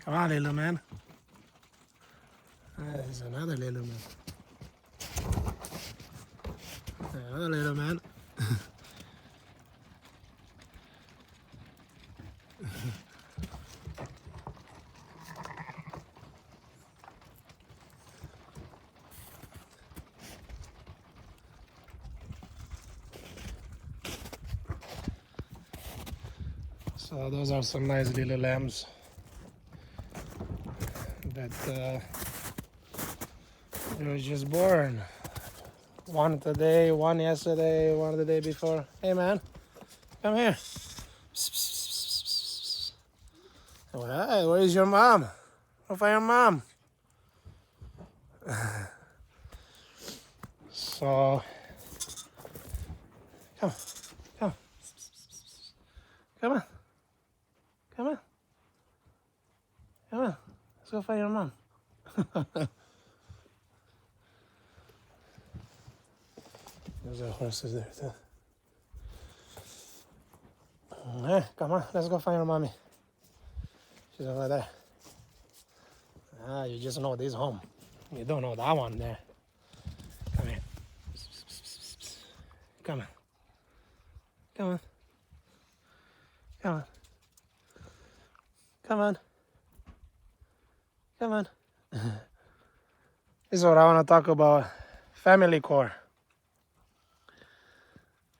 Come on, little man. There's another little man. Another little man. So those are some nice little lambs that they were just born. One today, one yesterday, one the day before. Hey man, come here. Hey, where is your mom? Go find your mom. So, come, come, come on, come on, come on. Let's go find your mom. There's our horses there too. Hey, come on, let's go find your mommy. She's over there. Ah, you just know this home. You don't know that one there. Come here. Come on. Come on. Come on. Come on. Come on. This is what I want to talk about. Family core.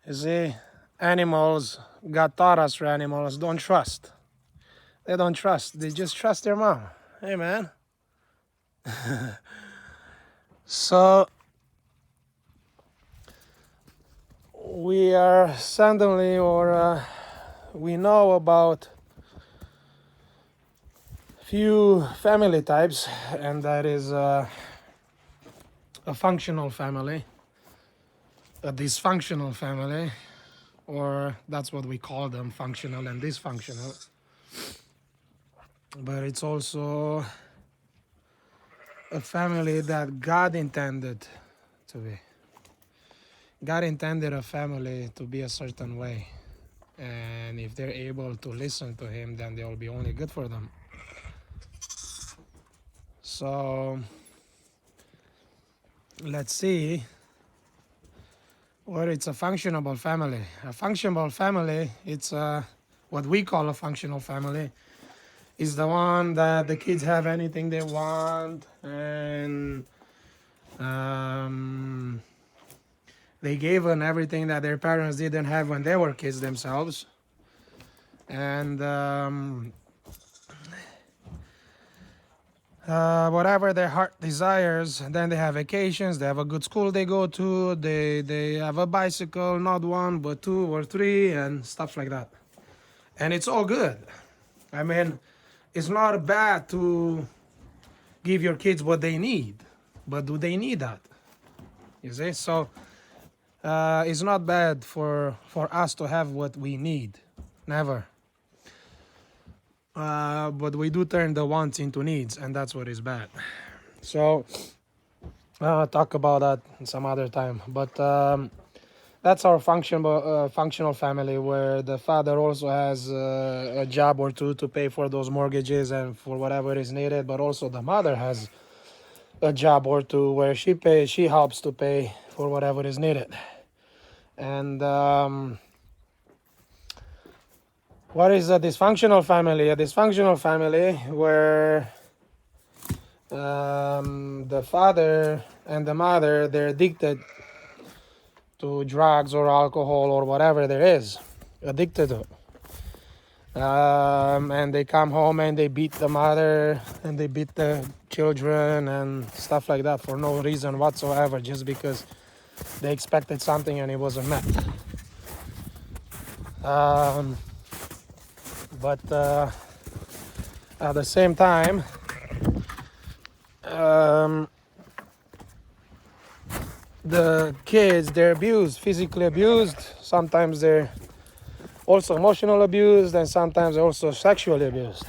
You see, animals, God taught us for animals, don't trust. They don't trust. They just trust their mom. Hey, man. So, we are suddenly, we know about few family types, and that is a functional family, a dysfunctional family, or that's what we call them, functional and dysfunctional. But it's also a family that God intended to be. God intended a family to be a certain way. And if they're able to listen to Him, then they will be only good for them. So, let's see what it's a functional family. A functional family, it's what we call a functional family, is the one that the kids have anything they want, and they gave them everything that their parents didn't have when they were kids themselves. And whatever their heart desires, then they have vacations, they have a good school they go to, they have a bicycle, not one, but two or three, and stuff like that. And it's all good. I mean, it's not bad to give your kids what they need, but do they need that? You see? So it's not bad for us to have what we need. Never. But we do turn the wants into needs, and that's what is bad. So I'll talk about that some other time. But that's our functional family, where the father also has a job or two to pay for those mortgages and for whatever is needed, but also the mother has a job or two where she helps to pay for whatever is needed. And what is a dysfunctional family? A dysfunctional family where the father and the mother, they're addicted to drugs or alcohol or whatever there is, addicted to. And they come home and they beat the mother and they beat the children and stuff like that for no reason whatsoever, just because they expected something and it wasn't met. But at the same time, the kids, they're abused, physically abused. Sometimes they're also emotional abused, and sometimes they're also sexually abused.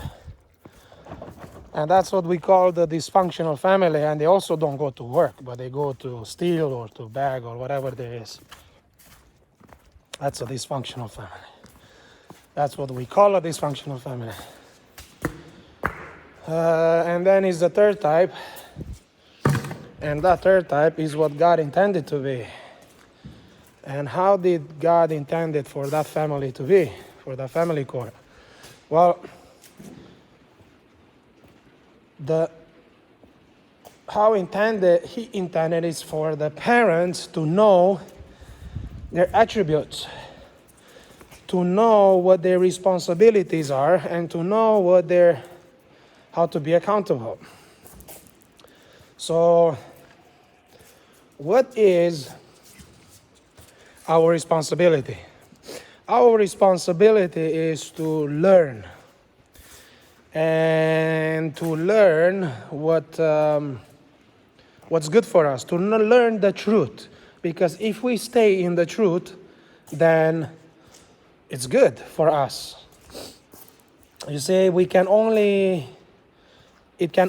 And that's what we call the dysfunctional family. And they also don't go to work, but they go to steal or to beg or whatever there is. That's a dysfunctional family. That's what we call a dysfunctional family. And then is the third type. And that third type is what God intended to be. And how did God intend it for that family to be, for the family core? Well, he intended is for the parents to know their attributes, to know what their responsibilities are, and to know how to be accountable. So, what is our responsibility? Our responsibility is to learn, and to learn what's good for us, to learn the truth. Because if we stay in the truth, then it's good for us. You see, it can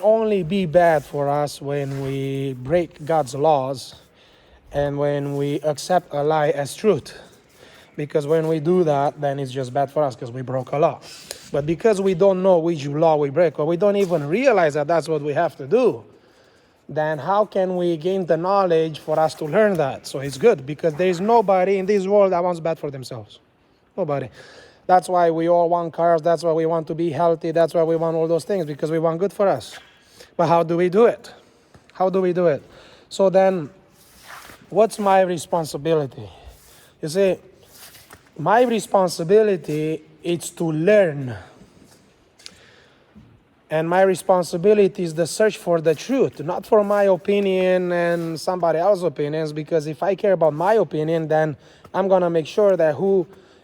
only be bad for us when we break God's laws and when we accept a lie as truth. Because when we do that, then it's just bad for us because we broke a law. But because we don't know which law we break, or we don't even realize that that's what we have to do, then how can we gain the knowledge for us to learn that? So it's good, because there is nobody in this world that wants bad for themselves. Nobody. That's why we all want cars. That's why we want to be healthy. That's why we want all those things, because we want good for us. But how do we do it? How do we do it? So then, what's my responsibility? You see, my responsibility is to learn. And my responsibility is the search for the truth, not for my opinion and somebody else's opinions, because if I care about my opinion, then I'm going to make sure that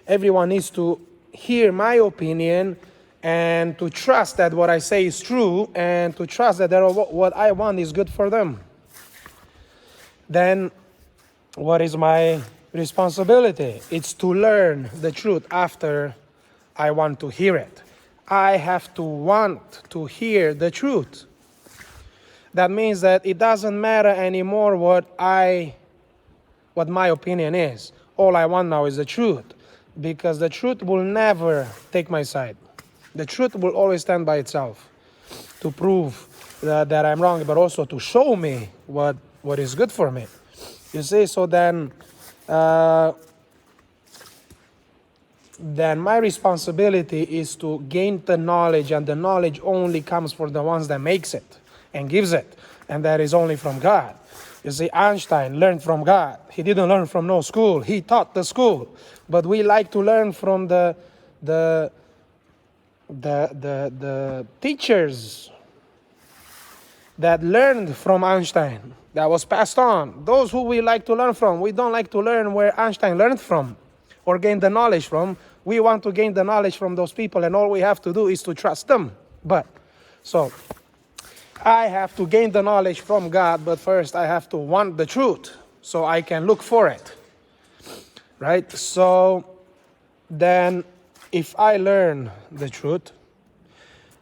everyone needs to hear my opinion and to trust that what I say is true and to trust that what I want is good for them. Then what is my responsibility? It's to learn the truth after I want to hear it. I have to want to hear the truth. That means that it doesn't matter anymore what my opinion is. All I want now is the truth, because the truth will never take my side. The truth will always stand by itself to prove that I'm wrong, but also to show me what is good for me. You see, so then my responsibility is to gain the knowledge, and the knowledge only comes for the ones that makes it and gives it, and that is only from God. You see, Einstein learned from God. He didn't learn from no school. He taught the school. But we like to learn from the teachers that learned from Einstein, that was passed on. Those who we like to learn from. We don't like to learn where Einstein learned from or gain the knowledge from. We want to gain the knowledge from those people, and all we have to do is to trust them. So I have to gain the knowledge from God, but first I have to want the truth so I can look for it. Right? So then if I learn the truth,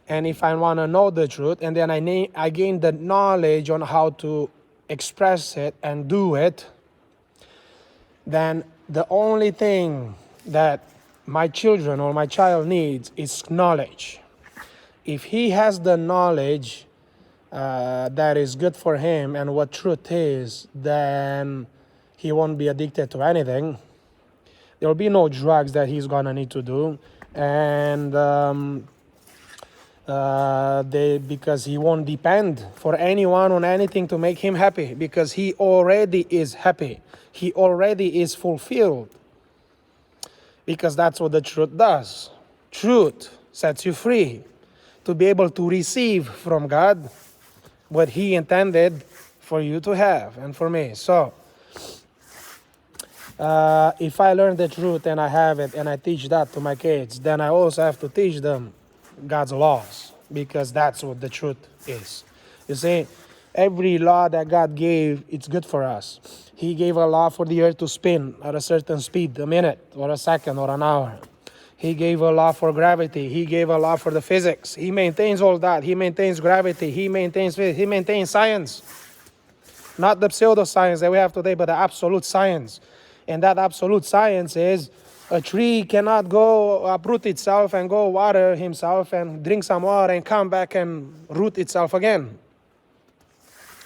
and if I want to know the truth, and then I gain the knowledge on how to express it and do it, then the only thing that my children or my child needs is knowledge. If he has the knowledge that is good for him and what truth is, then he won't be addicted to anything. There will be no drugs that he's going to need to do. And because he won't depend for anyone on anything to make him happy, because he already is happy. He already is fulfilled. Because that's what the truth does. Truth sets you free to be able to receive from God what he intended for you to have and for me. So, if I learn the truth and I have it and I teach that to my kids, then I also have to teach them God's laws, because that's what the truth is. You see, every law that God gave, it's good for us. He gave a law for the earth to spin at a certain speed, a minute or a second or an hour. He gave a law for gravity. He gave a law for the physics. He maintains all that. He maintains gravity. He maintains physics. He maintains science. Not the pseudoscience that we have today, but the absolute science. And that absolute science is A tree cannot go uproot itself and go water himself and drink some water and come back and root itself again.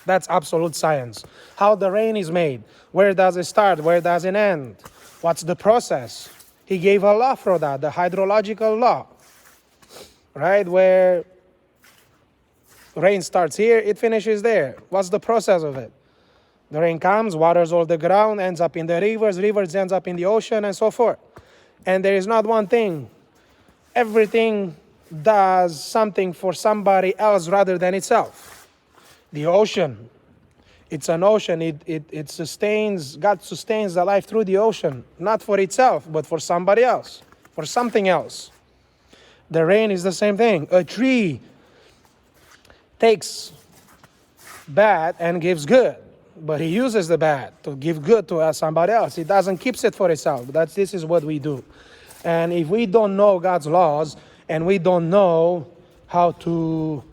That's absolute science. How the rain is made. Where does it start? Where does it end? What's the process? He gave a law for that, the hydrological law. Right? Where rain starts here, it finishes there. What's the process of it? The rain comes, waters all the ground, ends up in the rivers, rivers ends up in the ocean, and so forth. And there is not one thing. Everything does something for somebody else rather than itself. The ocean, it's an ocean. It sustains, God sustains the life through the ocean, not for itself, but for somebody else, for something else. The rain is the same thing. A tree takes bad and gives good, but he uses the bad to give good to somebody else. He doesn't keep it for himself. This is what we do. And if we don't know God's laws and we don't know how to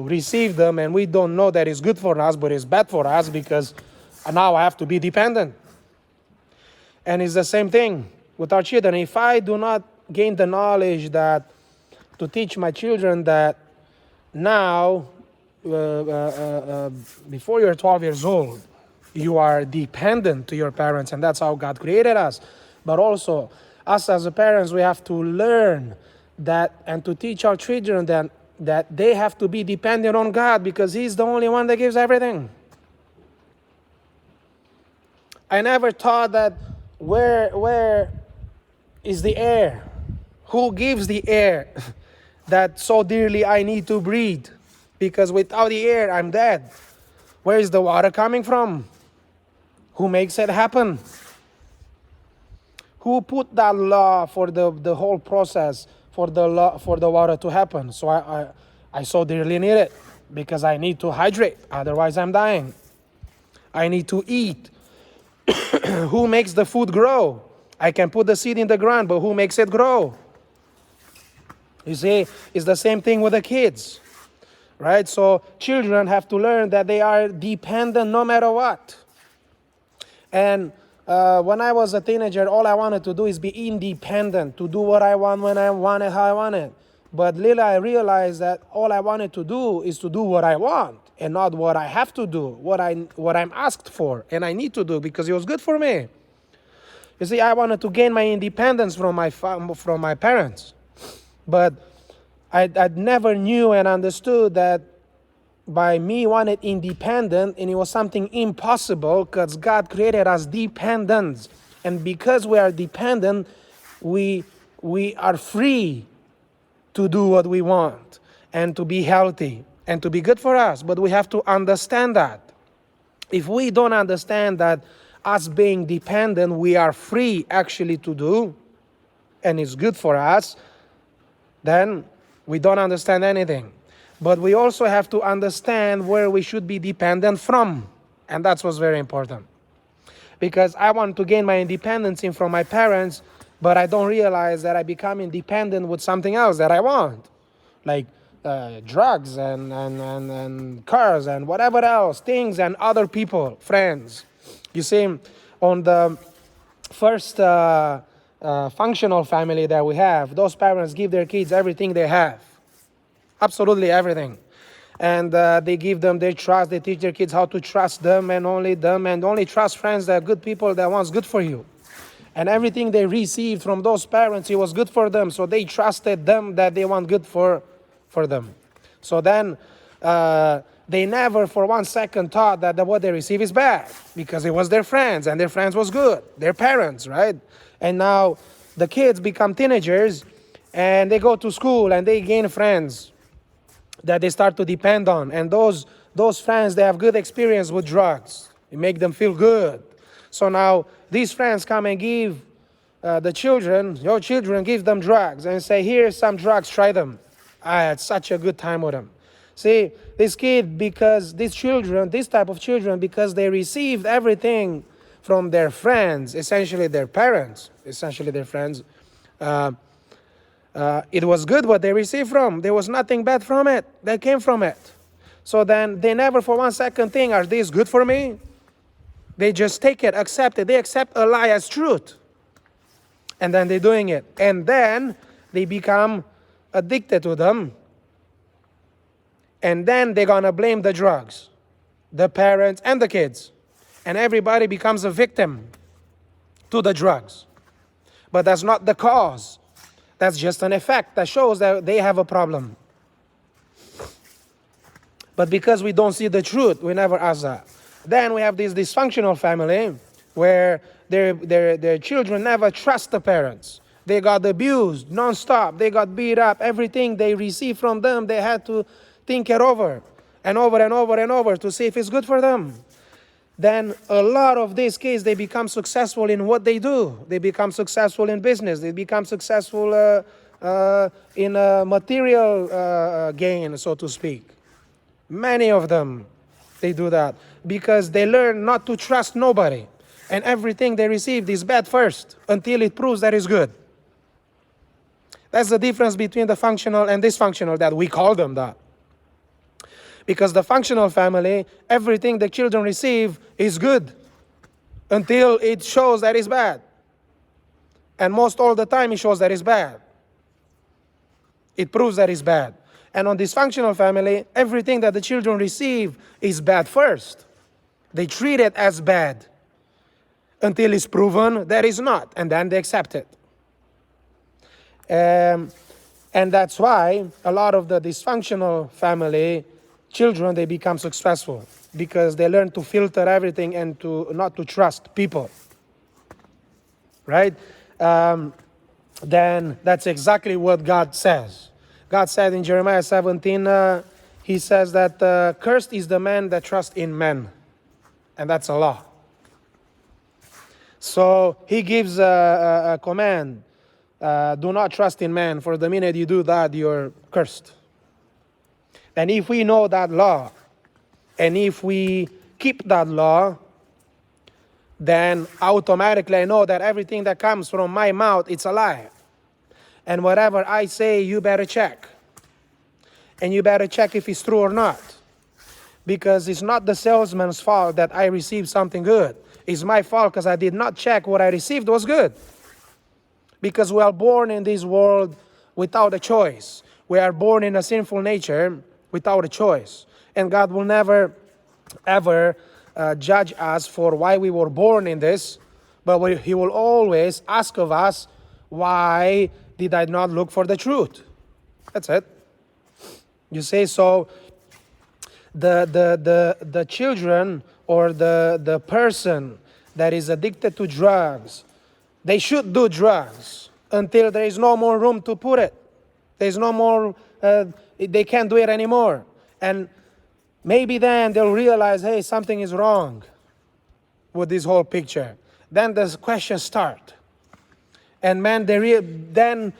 receive them, and we don't know that it's good for us but it's bad for us, because now I have to be dependent. And it's the same thing with our children. If I do not gain the knowledge that to teach my children that now, before you're 12 years old, you are dependent to your parents, and that's how God created us. But also, us as parents, we have to learn that and to teach our children that they have to be dependent on God, because He's the only one that gives everything. I never thought that where is the air? Who gives the air that so dearly I need to breathe? Because without the air, I'm dead. Where is the water coming from? Who makes it happen? Who put that law for the whole process, for the water to happen? So I so dearly need it, because I need to hydrate, otherwise I'm dying. I need to eat. Who makes the food grow? I can put the seed in the ground, but who makes it grow? You see, it's the same thing with the kids, right? So children have to learn that they are dependent no matter what. And when I was a teenager, all I wanted to do is be independent, to do what I want, when I want it, how I want it. But little I realized that all I wanted to do is to do what I want, and not what I have to do, what I'm asked for, and I need to do because it was good for me. You see, I wanted to gain my independence from my parents. But I never knew and understood that by me wanting independent, and it was something impossible, because God created us dependent. And because we are dependent, we are free to do what we want and to be healthy and to be good for us. But we have to understand that. If we don't understand that us being dependent, we are free actually to do, and it's good for us, then we don't understand anything. But we also have to understand where we should be dependent from. And that's what's very important. Because I want to gain my independence from my parents, but I don't realize that I become independent with something else that I want. Like drugs and cars and whatever else, things and other people, friends. You see, on the first functional family that we have, those parents give their kids everything they have. Absolutely everything. And they give them their trust. They teach their kids how to trust them, and only trust friends that are good people that wants good for you. And everything they received from those parents, it was good for them. So they trusted them that they want good for them. So then they never for 1 second thought that what they receive is bad, because it was their friends, and their friends was good, their parents, right? And now the kids become teenagers, and they go to school, and they gain friends that they start to depend on. And those friends, they have good experience with drugs. It make them feel good. So now these friends come and give your children, give them drugs and say, here's some drugs, try them. I had such a good time with them. See, this type of children, because they received everything from their friends, essentially their parents, their friends, it was good what they received from. There was nothing bad from it that came from it. So then they never for 1 second think, are these good for me? They just take it, accept it. They accept a lie as truth. And then they're doing it. And then they become addicted to them. And then they're going to blame the drugs, the parents, and the kids. And everybody becomes a victim to the drugs. But that's not the cause. That's just an effect that shows that they have a problem. But because we don't see the truth, we never ask that. Then we have this dysfunctional family where their children never trust the parents. They got abused non-stop. They got beat up. Everything they received from them, they had to think it over and over and over and over to see if it's good for them. Then a lot of these kids, they become successful in what they do. They become successful in business. They become successful in material gain, so to speak. Many of them, they do that because they learn not to trust nobody. And everything they received is bad first until it proves that it's good. That's the difference between the functional and dysfunctional, that we call them that. Because the functional family, everything the children receive is good until it shows that it's bad. And most all the time it shows that it's bad. It proves that it's bad. And on dysfunctional family, everything that the children receive is bad first. They treat it as bad until it's proven that it's not, and then they accept it. And that's why a lot of the dysfunctional family children, they become successful because they learn to filter everything and to not to trust people. Right? Then that's exactly what God says. God said in Jeremiah 17, he says that cursed is the man that trusts in men. And that's a law. So he gives a command. Do not trust in man, for the minute you do that, you're cursed. And if we know that law, and if we keep that law, then automatically I know that everything that comes from my mouth, it's a lie. And whatever I say, you better check. And you better check if it's true or not. Because it's not the salesman's fault that I received something good. It's my fault because I did not check what I received was good. Because we are born in this world without a choice. We are born in a sinful nature without a choice. And God will never, ever judge us for why we were born in this. But He will always ask of us, why did I not look for the truth? That's it. You see, so the children or the person that is addicted to drugs, they should do drugs until there is no more room to put it. There's no more, they can't do it anymore. And maybe then they'll realize, hey, something is wrong with this whole picture. Then the questions start. And man, then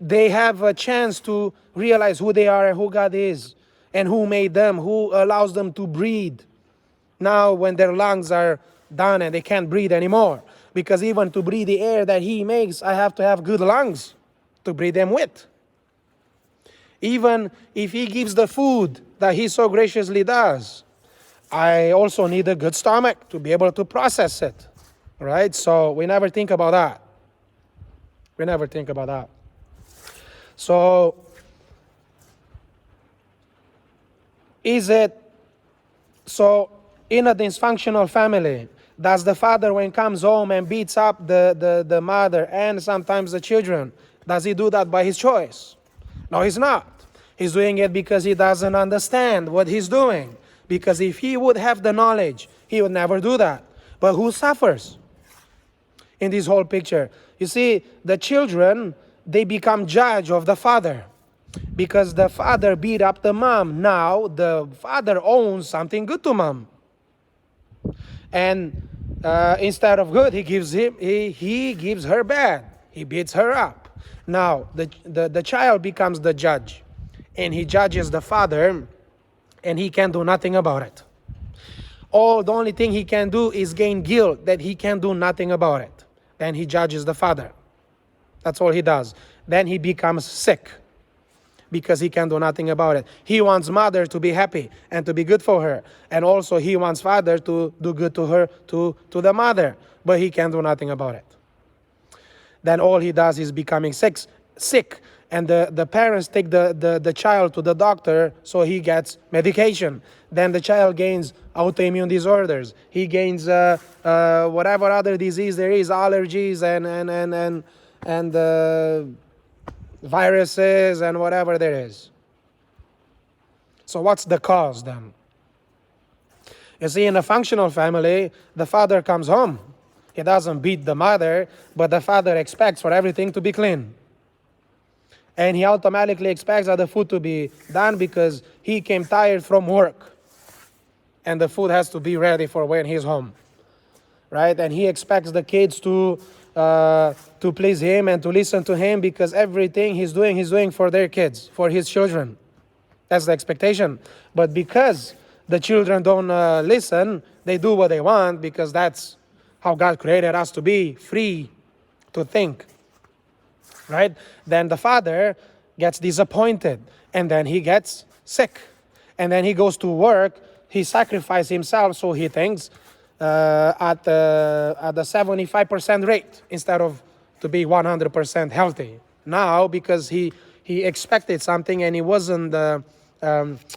they have a chance to realize who they are and who God is. And who made them, who allows them to breathe. Now when their lungs are done and they can't breathe anymore. Because even to breathe the air that He makes, I have to have good lungs to breathe them with. Even if He gives the food that He so graciously does, I also need a good stomach to be able to process it. Right? So we never think about that. We never think about that. So, in a dysfunctional family, does the father, when he comes home and beats up the mother and sometimes the children, does he do that by his choice? No, he's not. He's doing it because he doesn't understand what he's doing. Because if he would have the knowledge, he would never do that. But who suffers in this whole picture? You see, the children, they become judge of the father. Because the father beat up the mom. Now the father owns something good to mom. And instead of good, he gives her bad. He beats her up. Now the child becomes the judge. And he judges the father. And he can do nothing about it. The only thing he can do is gain guilt that he can do nothing about it. Then he judges the father. That's all he does. Then he becomes sick. because he can do nothing about it. He wants mother to be happy and to be good for her. And also he wants father to do good to her, to the mother. But he can do nothing about it. Then all he does is becoming sick. And the parents take the child to the doctor so he gets medication. Then the child gains autoimmune disorders. He gains whatever other disease there is, allergies and viruses and whatever there is. So what's the cause then? You see, in a functional family, the father comes home. He doesn't beat the mother, but the father expects for everything to be clean. And he automatically expects that the food to be done because he came tired from work. And the food has to be ready for when he's home. Right? And he expects the kids to please him and to listen to him because everything he's doing for their kids, for his children. That's the expectation. But because the children don't listen, they do what they want because that's how God created us to be, free to think. Right? Then the father gets disappointed and then he gets sick. And then he goes to work, he sacrifices himself, so he thinks, at the 75% rate instead of to be 100% healthy. Now, because he expected something and he wasn't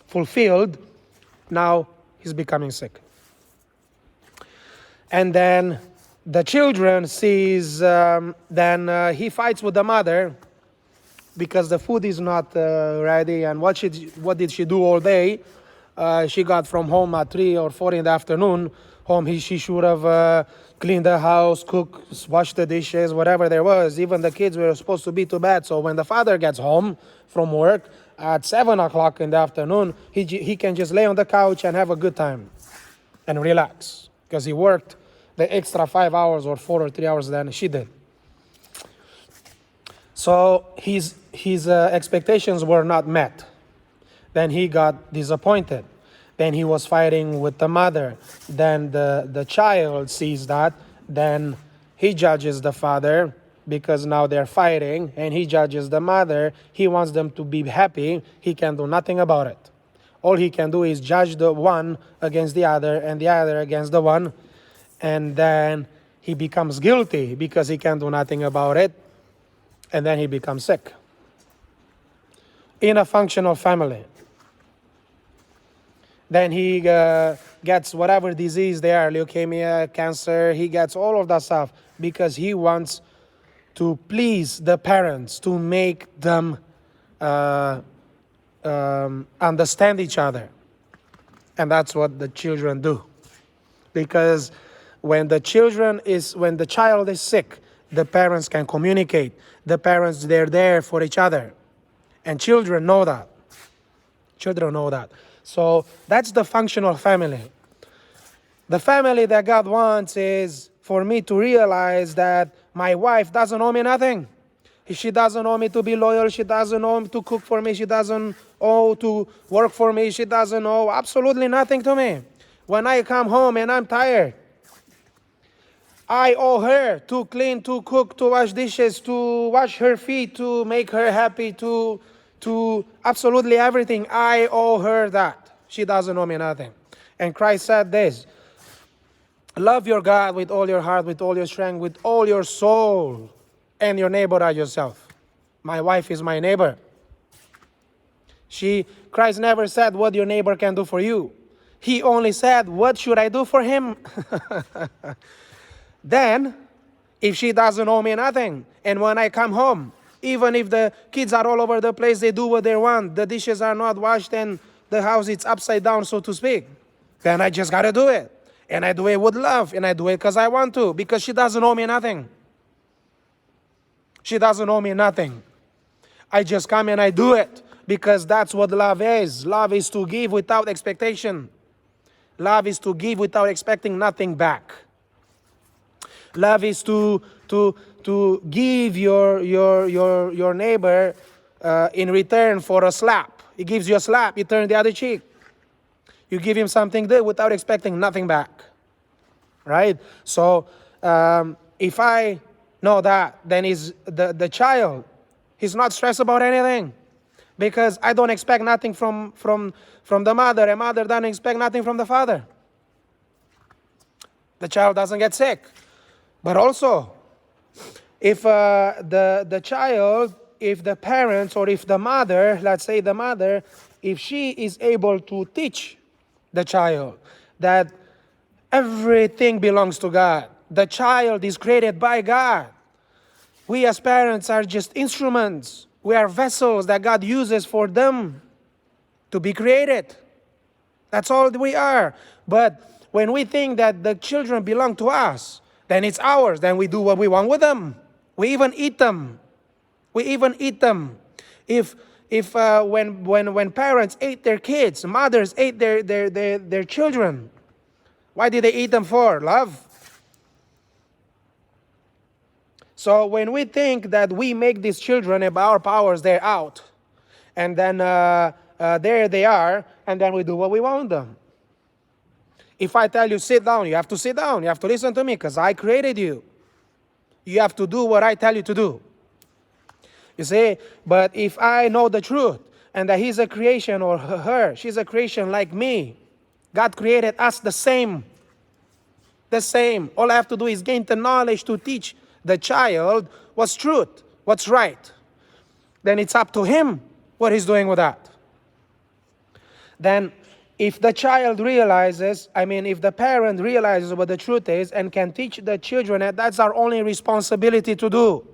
fulfilled, now he's becoming sick. And then the children sees, he fights with the mother because the food is not ready. And what did she do all day? She got from home at 3 or 4 in the afternoon. She should have cleaned the house, cooked, washed the dishes, whatever there was. Even the kids were supposed to be to bed. So when the father gets home from work at 7 o'clock in the afternoon, he can just lay on the couch and have a good time and relax because he worked the extra 5 hours or 4 or 3 hours than she did. So his expectations were not met. Then he got disappointed. Then he was fighting with the mother. Then the child sees that. Then he judges the father because now they're fighting. And he judges the mother. He wants them to be happy. He can do nothing about it. All he can do is judge the one against the other and the other against the one. And then he becomes guilty because he can do nothing about it. And then he becomes sick. In a functional family. Then he gets whatever disease there, leukemia, cancer. He gets all of that stuff because he wants to please the parents, to make them understand each other. And that's what the children do. Because when the child is sick, the parents can communicate. The parents, they're there for each other. And children know that. Children know that. So that's the functional family. The family that God wants is for me to realize that my wife doesn't owe me nothing. She doesn't owe me to be loyal. She doesn't owe me to cook for me. She doesn't owe to work for me. She doesn't owe absolutely nothing to me. When I come home and I'm tired, I owe her to clean, to cook, to wash dishes, to wash her feet, to make her happy, to absolutely everything. I owe her that. She doesn't owe me nothing. And Christ said this: love your God with all your heart, with all your strength, with all your soul, and your neighbor as yourself. My wife is my neighbor. Christ never said what your neighbor can do for you. He only said, what should I do for him? Then, if she doesn't owe me nothing, and when I come home, even if the kids are all over the place, they do what they want, the dishes are not washed, and the house is upside down, so to speak, then I just gotta do it. And I do it with love, and I do it because I want to, because she doesn't owe me nothing. She doesn't owe me nothing. I just come and I do it, because that's what love is. Love is to give without expectation. Love is to give without expecting nothing back. Love is to give your neighbor in return for a slap. He gives you a slap, you turn the other cheek. You give him something good without expecting nothing back. Right? So if I know that, then the child, he's not stressed about anything. Because I don't expect nothing from the mother. A mother doesn't expect nothing from the father. The child doesn't get sick. But also, if the child, if the parents, or if the mother, let's say the mother, if she is able to teach the child that everything belongs to God, the child is created by God. We as parents are just instruments. We are vessels that God uses for them to be created. That's all we are. But when we think that the children belong to us, then it's ours. Then we do what we want with them. We even eat them. We even eat them. When parents ate their kids, mothers ate their children, why did they eat them for? Love. So when we think that we make these children about our powers, they're out. And then there they are, and then we do what we want them. If I tell you sit down, you have to sit down. You have to listen to me because I created you. You have to do what I tell you to do. You see, but if I know the truth and that he's a creation, or her, she's a creation like me, God created us the same. The same. All I have to do is gain the knowledge to teach the child what's truth, what's right. Then it's up to him what he's doing with that. Then if the child realizes, if the parent realizes what the truth is and can teach the children, that's our only responsibility to do.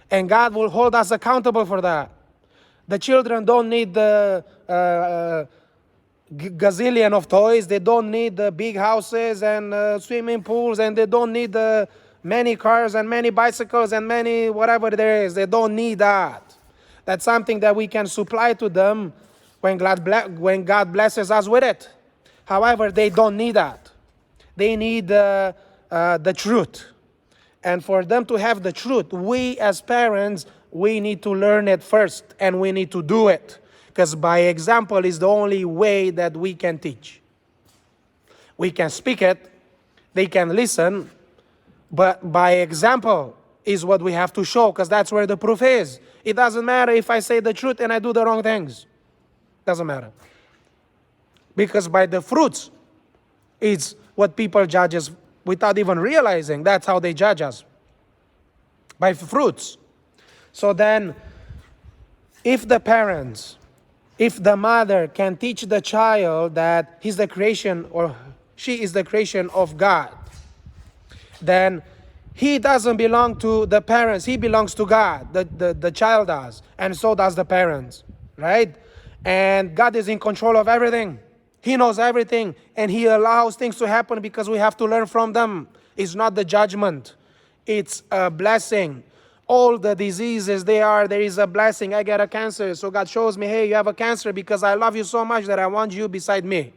And God will hold us accountable for that. The children don't need the gazillion of toys. They don't need the big houses and swimming pools, and they don't need the many cars and many bicycles and many whatever there is. They don't need that. That's something that we can supply to them when God blesses us with it. However, they don't need that. They need the truth. And for them to have the truth, we as parents, we need to learn it first, and we need to do it. Because by example is the only way that we can teach. We can speak it, they can listen, but by example is what we have to show, because that's where the proof is. It doesn't matter if I say the truth and I do the wrong things. Doesn't matter. Because by the fruits, it's what people judge us without even realizing. That's how they judge us. By fruits. So then, if the parents, if the mother can teach the child that he's the creation or she is the creation of God, then he doesn't belong to the parents. He belongs to God. The child does. And so does the parents. Right? And God is in control of everything. He knows everything, and he allows things to happen because we have to learn from them. It's not the judgment. It's a blessing. All the diseases there is a blessing. I get a cancer, so God shows me, hey, you have a cancer because I love you so much that I want you beside me.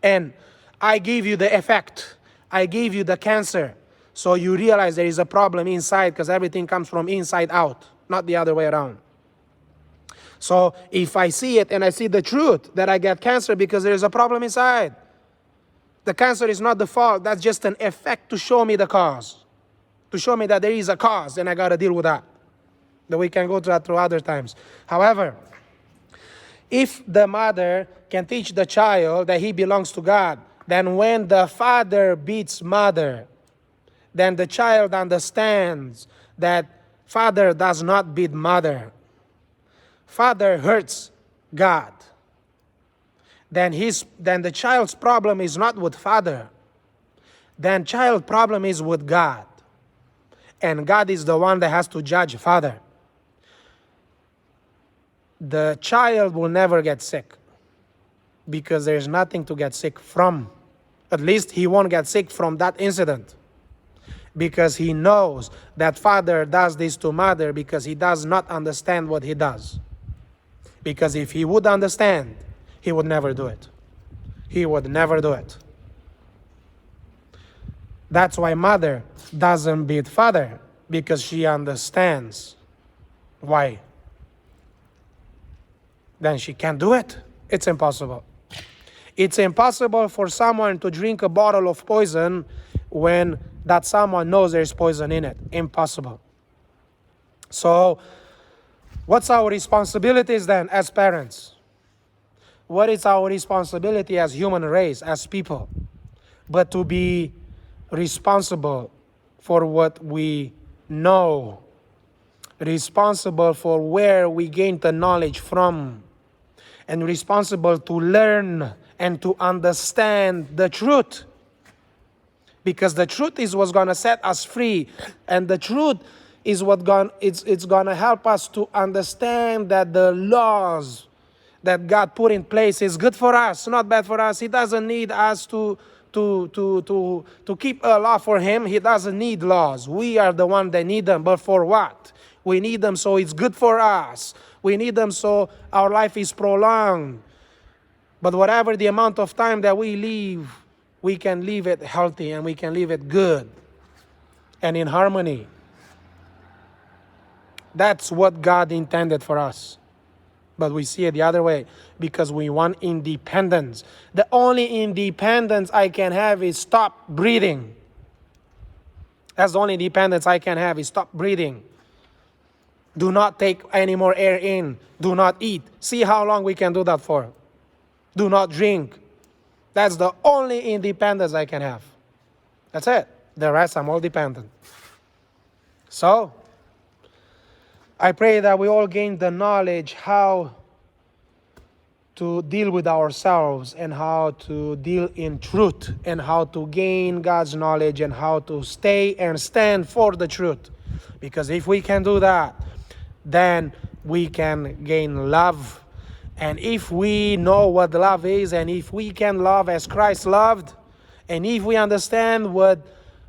And I give you the effect. I give you the cancer. So you realize there is a problem inside because everything comes from inside out, not the other way around. So if I see it and I see the truth that I get cancer because there is a problem inside, the cancer is not the fault. That's just an effect to show me the cause. To show me that there is a cause and I got to deal with that. That we can go through that through other times. However, if the mother can teach the child that he belongs to God, then when the father beats mother, then the child understands that father does not beat mother. Father hurts God. Then the child's problem is not with father. Then child problem is with God. And God is the one that has to judge father. The child will never get sick because there's nothing to get sick from. At least he won't get sick from that incident. Because he knows that father does this to mother because he does not understand what he does. Because if he would understand, he would never do it. He would never do it. That's why mother doesn't beat father, because she understands why. Then she can't do it. It's impossible. It's impossible for someone to drink a bottle of poison when that someone knows there's poison in it. Impossible. So What's our responsibilities then as parents? What is our responsibility as human race, as people? But to be responsible for what we know, responsible for where we gain the knowledge from, and responsible to learn and to understand the truth. Because the truth is what's going to set us free, and the truth is it's going to help us to understand that the laws that God put in place is good for us, not bad for us. He doesn't need us to keep a law for him. He doesn't need laws. We are the one that need them. But for what? We need them so it's good for us. We need them so our life is prolonged. But whatever the amount of time that we live, we can live it healthy and we can live it good and in harmony. That's what God intended for us. But we see it the other way because we want independence. The only independence I can have is stop breathing. That's the only independence I can have is stop breathing. Do not take any more air in. Do not eat. See how long we can do that for. Do not drink. That's the only independence I can have. That's it. The rest I'm all dependent. So, I pray that we all gain the knowledge how to deal with ourselves and how to deal in truth and how to gain God's knowledge and how to stay and stand for the truth. Because if we can do that, then we can gain love. And if we know what love is, and if we can love as Christ loved, and if we understand what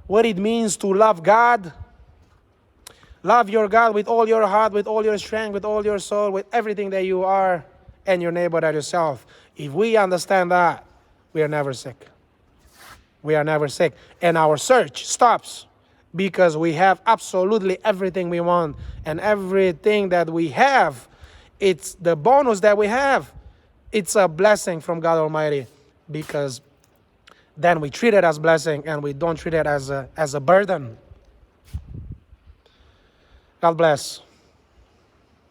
it means to love God, love your God with all your heart, with all your strength, with all your soul, with everything that you are, and your neighbor as yourself. If we understand that, we are never sick. We are never sick. And our search stops because we have absolutely everything we want. And everything that we have, it's the bonus that we have. It's a blessing from God Almighty, because then we treat it as blessing and we don't treat it as a burden. God bless.